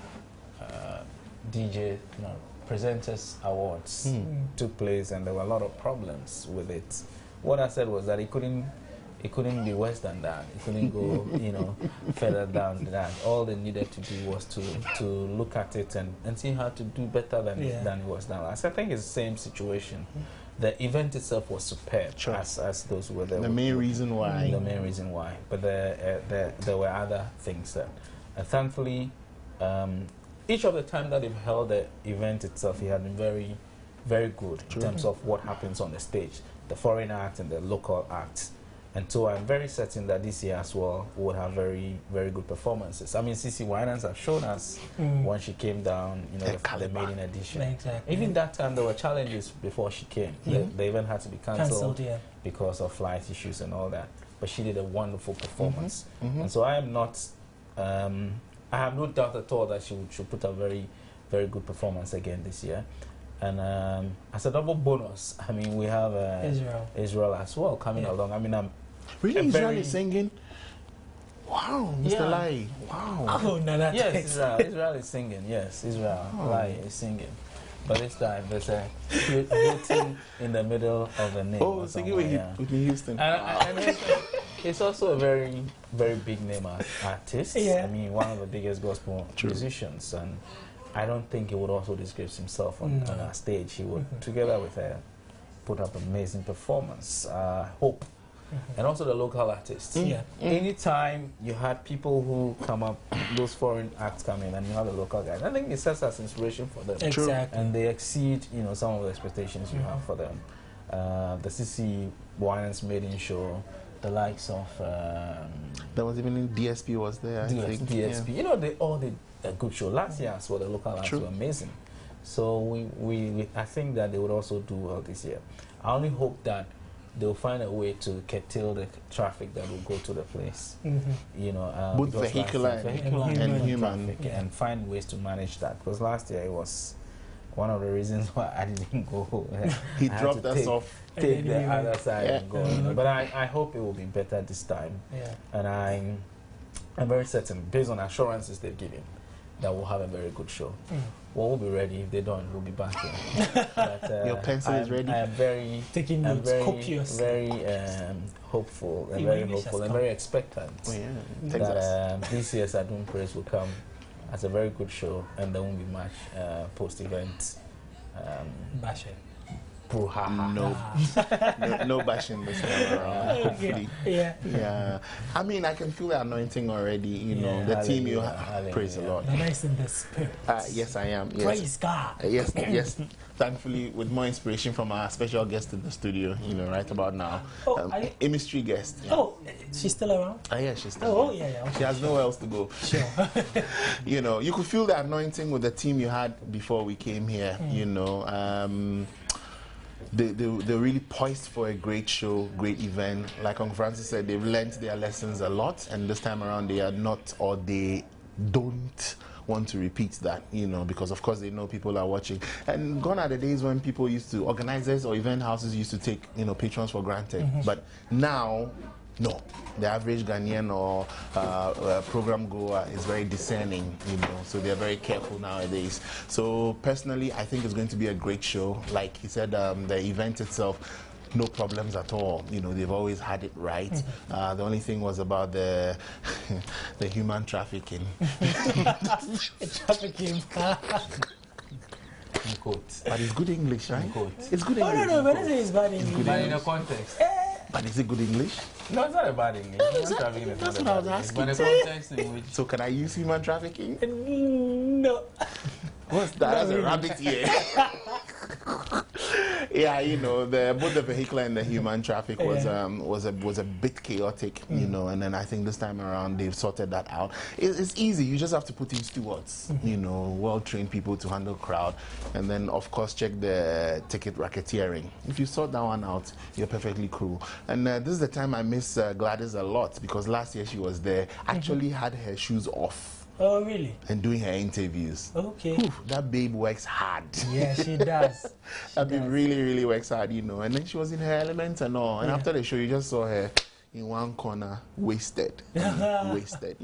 DJ Presenters Awards took place and there were a lot of problems with it, what I said was that it couldn't be worse than that. It couldn't go, further down than that. All they needed to do was to look at it and see how to do better than it was done last. I think it's the same situation. The event itself was superb, as those were there. The main reason why. The main reason why. But there were other things that, thankfully, each of the time that they've held the event itself, it had been very, very good in terms of what happens on the stage, the foreign act and the local acts. And so I'm very certain that this year as well would have very, very good performances. I mean, CC Winans have shown us when she came down, the maiden edition. Exactly. Even that time there were challenges before she came. The event had to be cancelled because of flight issues and all that. But she did a wonderful performance. And so I am not, I have no doubt at all that she should put a very, very good performance again this year. And as a double bonus, I mean, we have Israel as well coming along. I mean, really, Israel is singing. Wow, Mr. Lai. Wow. Oh, no, that's Israel is singing. Yes, Israel Lai is singing. But this time there's a voting in the middle of the name. Oh, singing with Whitney Houston. And it's also a very, very big name artist. Yeah. I mean, one of the biggest gospel musicians I don't think he would also disgrace himself on our stage. He would, together with her, put up amazing performance. Hope. And also the local artists. Anytime you had people who come up, those foreign acts come in, and you have the local guys, I think it serves as inspiration for them. Exactly. And they exceed, some of the expectations you have for them. The CC Wines Maiden Show, the likes of there was even DSP was there. I think. DSP. You know, they all did a good show last year. So the local acts were amazing. So I think that they would also do well this year. I only hope that they'll find a way to curtail the traffic that will go to the place. Both vehicular and human. And find ways to manage that. Because last year it was one of the reasons why I didn't go. He dropped us off. Take the other side and go. But I hope it will be better this time. And I'm very certain, based on assurances they've given, that we'll have a very good show. Well, we'll be ready. If they don't, we'll be back here. But, your pencil is ready? I am very, taking notes copiously. Very hopeful and very hopeful and very expectant that this year's Adom Praiz will come as a very good show, and there won't be much post-event bashing. No bashing this time around. Hopefully. I mean, I can feel the anointing already. The team you have. Praise the Lord. Nice in the spirit. Yes, I am. Yes. Praise God. Yes. Thankfully, with more inspiration from our special guest in the studio, right about now. A mystery guest. Oh, she's still around? Yeah, she's still around. Okay. She has nowhere else to go. Sure. You could feel the anointing with the team you had before we came here, They're really poised for a great show, great event. Like Uncle Francis said, they've learned their lessons a lot, and this time around they are not, or they don't want to repeat that, because of course they know people are watching. And gone are the days when organizers or event houses used to take, patrons for granted. But now, no. The average Ghanaian or program goer is very discerning, so they're very careful nowadays. So personally, I think it's going to be a great show. Like he said, the event itself, no problems at all. They've always had it right. The only thing was about the human trafficking. Trafficking. But it's good English, right? It's good English. No, but it's bad English. But in a context. But is it good English? No, it's not a bad English. That's what I was asking. But the context in which... So can I use human trafficking? No. What's that? That's a rabbit ear. Both the vehicular and the human traffic was a bit chaotic, and then I think this time around they've sorted that out. It's easy. You just have to put in stewards, well-trained people to handle crowd, and then of course check the ticket racketeering. If you sort that one out, you're perfectly cool. And this is the time I miss Gladys a lot, because last year she was there, actually had her shoes off. Oh, really? And doing her interviews. Okay. Oof, that babe works hard. Yeah, she does. That babe really, really works hard, And then she was in her element and all. And after the show, you just saw her in one corner, wasted. Wasted,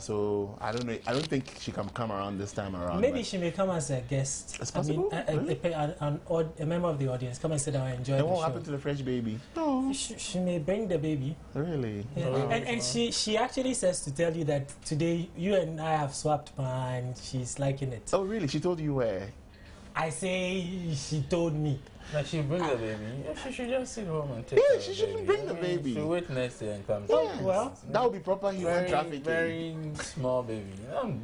So I don't know. I don't think she can come around this time around. Maybe she may come as a guest. It's possible. A member of the audience come and sit down and enjoy the show. And what happened to the fresh baby? No. She may bring the baby. Really? Yeah. Wow. And she actually says to tell you that today you and I have swapped and she's liking it. Oh, really? She told you where? I say she told me. That she bring the baby. Yeah, she should just sit home and take her she shouldn't bring the baby. She wait next year and come. Yes. Well, that would be proper human trafficking. Very small baby.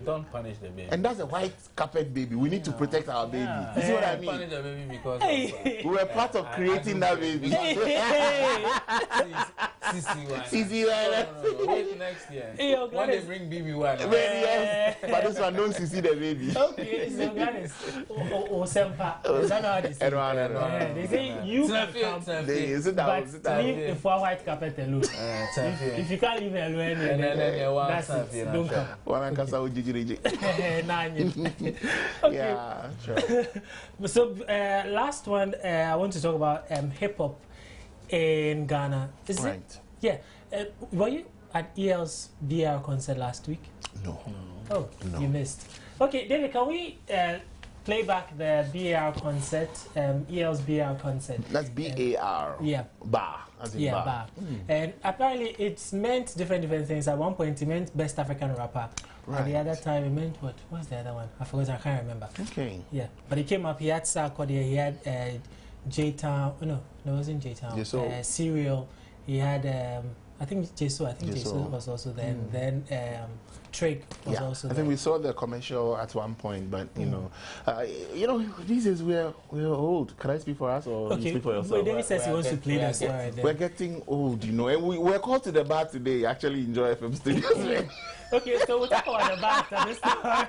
Don't punish the baby. And that's a white carpet baby. We need to protect our baby. You see what I mean? Punish the baby because we were part of creating that baby. CC1. No. Wait next year. When they bring BB1. Yes. But this one don't CC the baby. Okay, so that is Osempa. Is that how they say? They say you can come, but leave the four white carpet alone. If you can't leave it alone, that's it. Don't come. Okay. Yeah, sure. So last one, I want to talk about hip hop in Ghana. Is it? Yeah. Were you at EL's BR concert last week? No. Oh, no. You missed. Okay, David, can we play back the BAR concert, EL's BAR concert. That's BAR. Yeah. Bar. As in yeah, bar. And apparently it's meant different things. At one point it meant Best African Rapper. Right. At the other time it meant what? What's the other one? I forgot, I can't remember. Okay. Yeah. But he came up, he had Sarkodie, he had J-Town, no, it wasn't J-Town. Serial, he had, I think Jesu was also there. And then Trick was also there. I think we saw the commercial at one point, but you know, these days we're old. Can I speak for us or you speak for yourself? Well, David says he wants to play that story. We're getting old, you know, and we're called to the bar today. Actually, enjoy FM studios. Okay, so we'll talk about the bar after this story.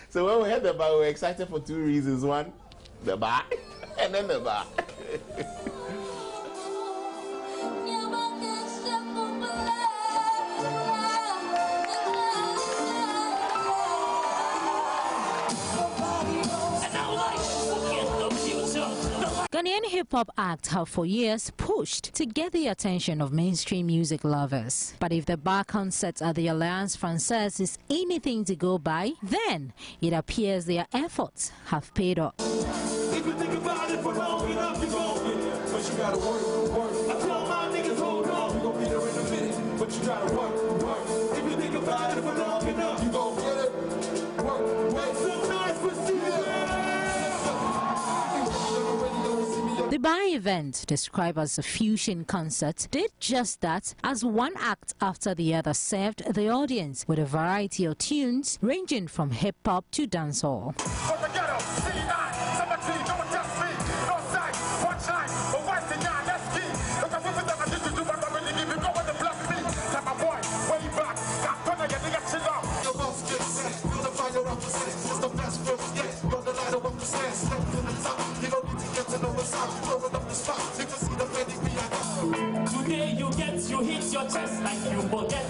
So when we had the bar, we were excited for two reasons: one, the bar, and then the bar. Ghanaian hip-hop acts have for years pushed to get the attention of mainstream music lovers. But if the bar concerts at the Alliance Française is anything to go by, then it appears their efforts have paid off. If you think about it for long enough, you're going to get it. But you got to work. I tell my niggas, hold on, we're going to be there in a minute. But you got to work. If you think about it for long enough, you're going to get it. Work. Make some noise for The bar event, described as a fusion concert, did just that as one act after the other served the audience with a variety of tunes ranging from hip-hop to dancehall. Today you hit your chest like you forget.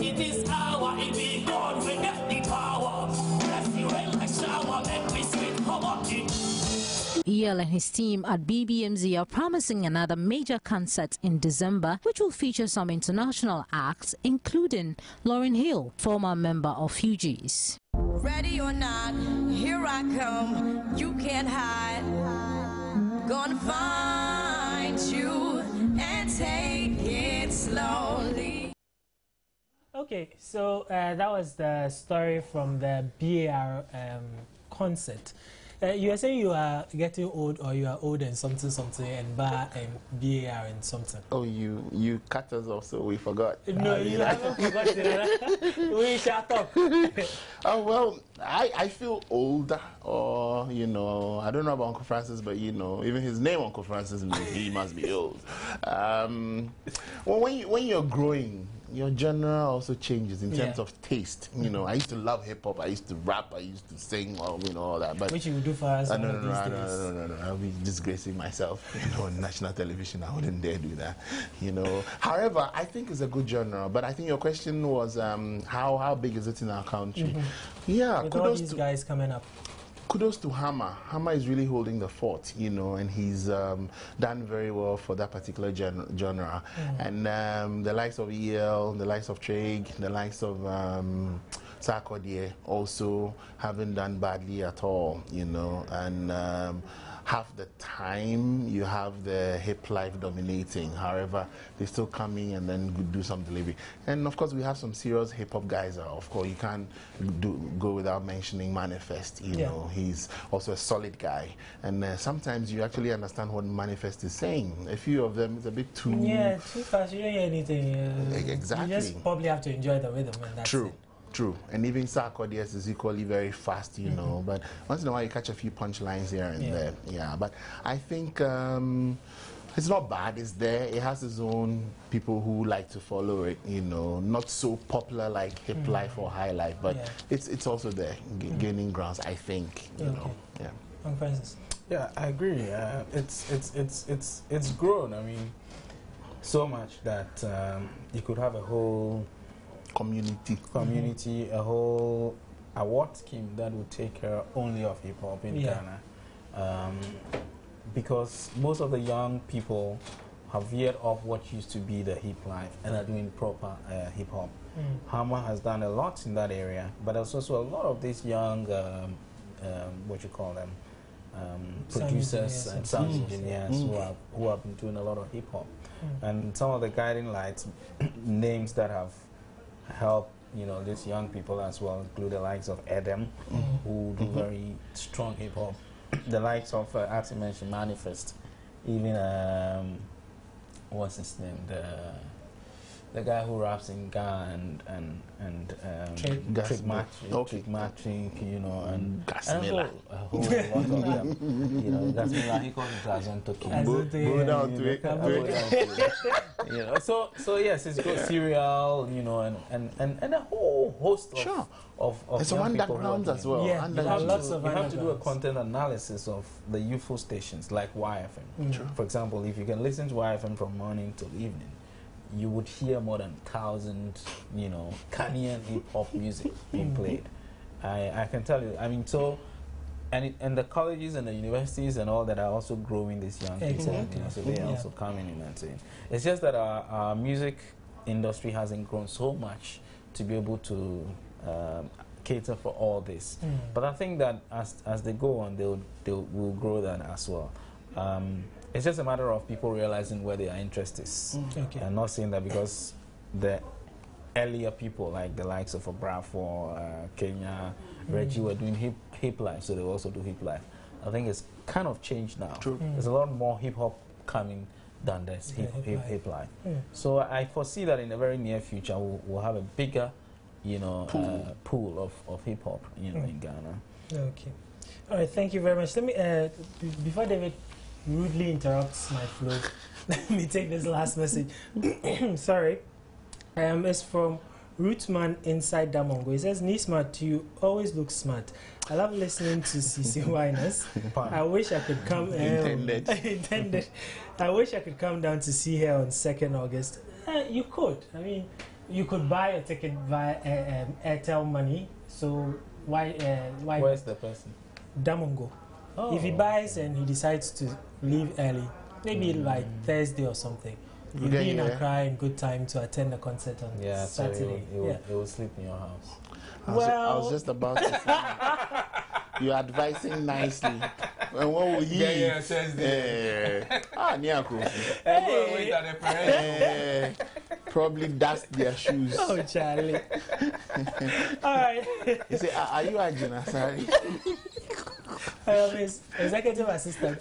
It is our, it be God, we get the power. Bless you like shower, make me sweet, come on. EL and his team at BBMZ are promising another major concert in December, which will feature some international acts, including Lauryn Hill, former member of Fugees. Ready or not, here I come, you can't hide. Gonna find you and take it slowly. Okay, so that was the story from the BAR concert. You are saying you are getting old, or you are old and something, and bar and BAR and something. Oh, you cut us off, so we forgot. No, you haven't forgotten. We shut up. Oh, well, I feel older, or, you know, I don't know about Uncle Francis, but, you know, even his name, Uncle Francis, he must be old. Well, when you're growing, your genre also changes in terms of taste. You know, I used to love hip-hop, I used to rap, I used to sing, all that. But which you would do for us? No. I'll be disgracing myself, you know, on national television. I wouldn't dare do that, you know. However, I think it's a good genre. But I think your question was, how big is it in our country? Yeah, with all these guys coming up. Kudos to Hammer. Hammer is really holding the fort, you know, and he's done very well for that particular genre. And the likes of EL, the likes of Trig, the likes of Sarkodie also haven't done badly at all, you know. And half the time you have the hip life dominating. However, they still come in and then do some delivery. And of course, we have some serious hip hop guys. Of course, you can't go without mentioning Manifest. You know, he's also a solid guy. And sometimes you actually understand what Manifest is saying. A few of them, it's a bit too... Yeah, too fast. You don't hear anything. Exactly. You just probably have to enjoy the rhythm. And that's True. It. True, and even Sarkodie is equally very fast, you know, but once in a while you catch a few punchlines here and there. Yeah, but I think it's not bad, it's there. It has its own people who like to follow it, you know, not so popular like Hip Life or High Life, but it's also there, gaining grounds, I think, you know. Yeah. Francis. Yeah, I agree. It's grown, I mean, so much that you could have a whole community, a whole award scheme that would take care only of hip-hop in Ghana. Because most of the young people have veered off what used to be the hip life and are doing proper hip hop. Hammer has done a lot in that area, but there's also a lot of these young, what you call them, producers and sound engineers who have been doing a lot of hip hop. And some of the guiding lights, names that have helped, you know, these young people as well include the likes of Adam, who do very strong hip hop. The likes of, as you mentioned, Manifest, even what's his name, the guy who raps in Ga and Trick Matrick, you know, and Gasmela. A whole lot of them. You know, Gasmela, he calls it Azontoki. Go down to it. You know, so yes, it's got Serial, you know, and a whole host of there's some undergrounds as well. Yeah, you have to do a content analysis of the youthful stations like YFM. For example, if you can listen to YFM from morning till evening, you would hear more than 1,000, you know, Ghanaian hip hop music being played. I can tell you. I mean, so, and the colleges and the universities and all that are also growing these young people. You know, so they're also coming in and saying. It's just that our music industry hasn't grown so much to be able to cater for all this. But I think that as they go on, they will grow that as well. It's just a matter of people realizing where their interest is, and not saying that because the earlier people, like the likes of Obrafo, Kenya, Reggie, were doing hip life, so they also do hip life. I think it's kind of changed now. There's a lot more hip hop coming than there's hip life. So I foresee that in the very near future we'll have a bigger, you know, pool of hip hop, you know, in Ghana. Okay. All right. Thank you very much. Let me before David rudely interrupts my flow, let me take this last message. Sorry. It's from Rootman inside Damongo. He says, Nismat, you always look smart. I love listening to CC Winers. I wish I could come intended. I wish I could come down to see her on 2nd August. You could. I mean, you could buy a ticket via Airtel money. So why where's the person? Damongo. If he buys and he decides to leave early, maybe like Thursday or something, you'll be in Accra in good time to attend the concert on Saturday. So he will sleep in your house. I was just about to say, you're advising nicely. And what will he? Probably dust their shoes. Oh, Charlie. All right. You say, are you a Gina? Sorry. Executive assistant.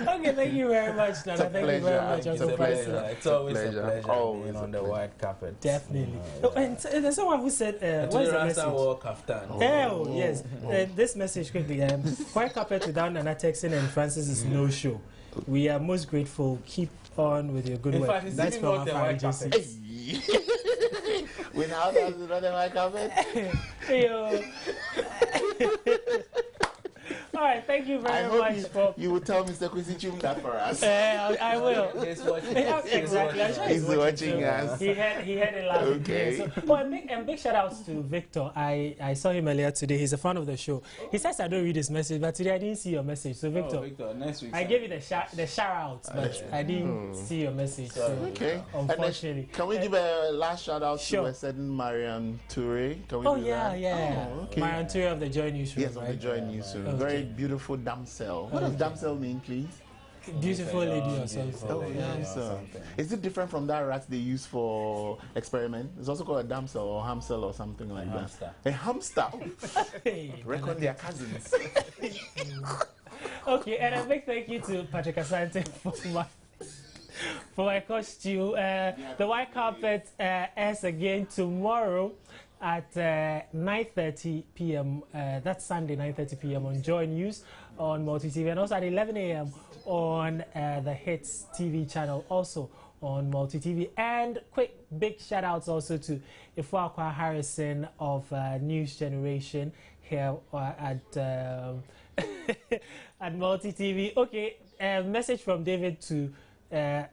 Okay, thank you very much, Nana. Thank you very much. It's always a pleasure being on the white carpet. Definitely. And there's someone who said, what's the message? Oh, yes. This message quickly. White carpet without Nana Texan and Francis is no show. We are most grateful. Keep on with your good work. That's from our agency. Without us, it's not a white carpet. All right, thank you very much. You will tell Mr. Kwesi Chum that for us. I will. He's watching. Exactly. He's watching us. He had it last Okay. So, big shout outs to Victor. I saw him earlier today. He's a fan of the show. He says I don't read his message, but today I didn't see your message. So Victor, next week. I gave you the shout outs, but I didn't see your message. So, okay. Unfortunately. Can we give a last shout out to a certain Mariam Toure? Can we do that? Yeah. Oh, okay. Mariam Toure of the Joy Newsroom. Yes, of the Joy Newsroom. Okay. Very beautiful damsel. What does damsel mean, please? Beautiful lady or something. Oh, damsel. Is it different from that rat they use for experiment? It's also called a damsel or hamsel or something like that. A hamster. Reckon their cousins. Okay, and a big thank you to Patrick Asante for my costume. The white carpet airs again tomorrow at 9:30 p.m. That's Sunday, 9:30 p.m. on Joy News on Multi TV, and also at 11 a.m. on the Hits TV channel, also on Multi TV. And quick big shout outs also to Ifuakwa Harrison of News Generation here at at Multi TV. Okay, message from David to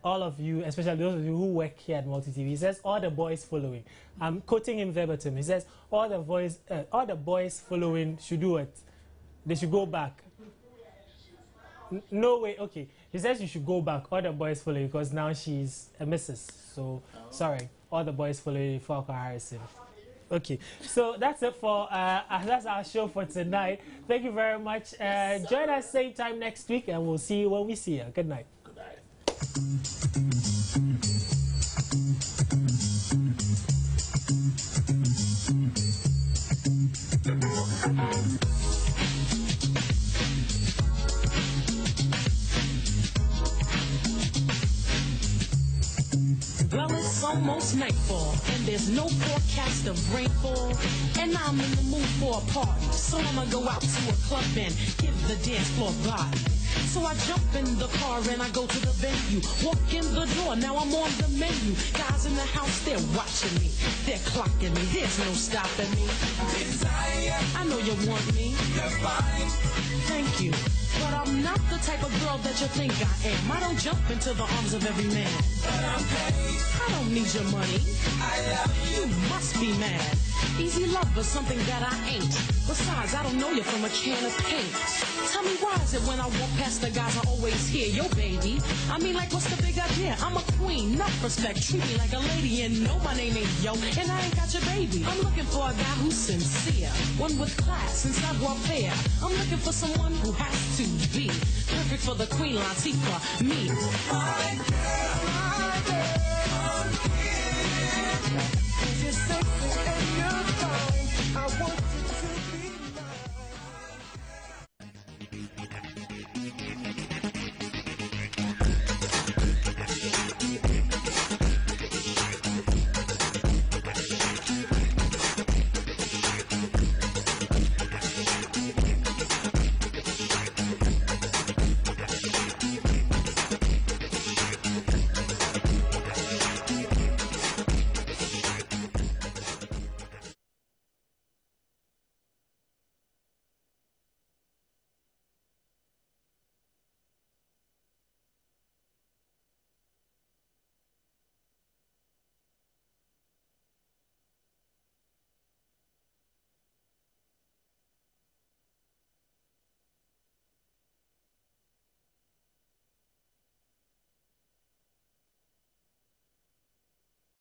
all of you, especially those of you who work here at Multi TV. He says all the boys following. I'm quoting him verbatim. He says all the boys following should do it. They should go back. No way. Okay. He says you should go back. All the boys follow you because now she's a missus. So, sorry. All the boys follow you for Harrison. Okay. So, that's it for, that's our show for tonight. Thank you very much. Join us same time next week and we'll see you when we see you. Good night. Good night. Well, it's almost nightfall, and there's no forecast of rainfall. And I'm in the mood for a party, so I'ma go out to a club and give the dance floor body. So I jump in the car and I go to the venue. Walk in the door, now I'm on the menu. Guys in the house, they're watching me. They're clocking me, there's no stopping me. Desire, I know you want me. You're fine. Thank you. But I'm not the type of girl that you think I am. I don't jump into the arms of every man. But I'm paid. I don't need your money. I love you. You must be mad. Easy love is something that I ain't. Besides, I don't know you from a can of paint. Tell me why is it when I walk past the guys I always hear, yo baby? I mean, like, what's the big idea? I'm a queen, enough respect, treat me like a lady, and no, my name ain't yo, and I ain't got your baby. I'm looking for a guy who's sincere, one with class and savoir-faire. I'm looking for someone who has to be perfect for the Queen Latifah, me. My girl.